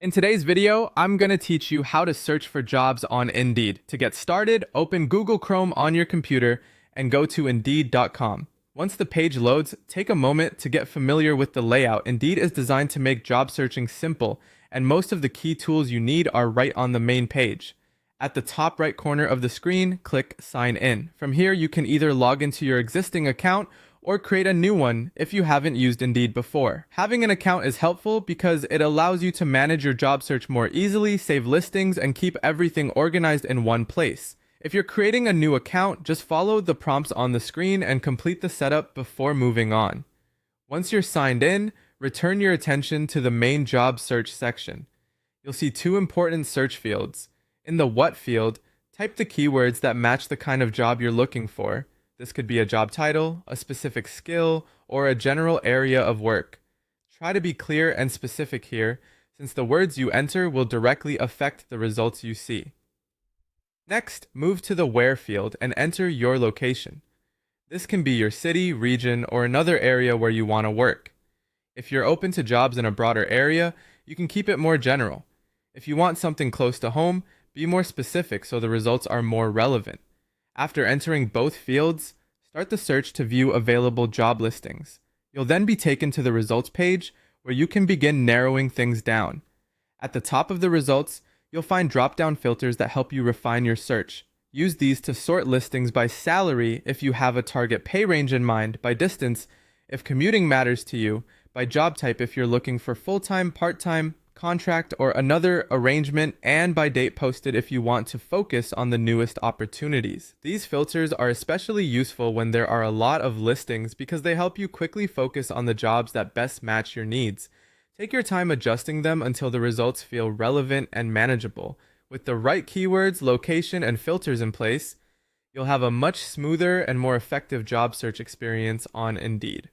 In today's video, I'm going to teach you how to search for jobs on Indeed. To get started, open Google Chrome on your computer and go to Indeed.com. Once the page loads, take a moment to get familiar with the layout. Indeed is designed to make job searching simple, and most of the key tools you need are right on the main page. At the top right corner of the screen, click Sign In. From here, you can either log into your existing account or create a new one if you haven't used Indeed before. Having an account is helpful because it allows you to manage your job search more easily, save listings, and keep everything organized in one place. If you're creating a new account, just follow the prompts on the screen and complete the setup before moving on. Once you're signed in, return your attention to the main job search section. You'll see two important search fields. In the What field, type the keywords that match the kind of job you're looking for. This could be a job title, a specific skill, or a general area of work. Try to be clear and specific here, since the words you enter will directly affect the results you see. Next, move to the Where field and enter your location. This can be your city, region, or another area where you want to work. If you're open to jobs in a broader area, you can keep it more general. If you want something close to home, be more specific so the results are more relevant. After entering both fields, start the search to view available job listings. You'll then be taken to the results page where you can begin narrowing things down. At the top of the results, you'll find drop-down filters that help you refine your search. Use these to sort listings by salary if you have a target pay range in mind, by distance if commuting matters to you, by job type if you're looking for full-time, part-time, contract, or another arrangement, and by date posted if you want to focus on the newest opportunities. These filters are especially useful when there are a lot of listings because they help you quickly focus on the jobs that best match your needs. Take your time adjusting them until the results feel relevant and manageable. With the right keywords, location, and filters in place, you'll have a much smoother and more effective job search experience on Indeed.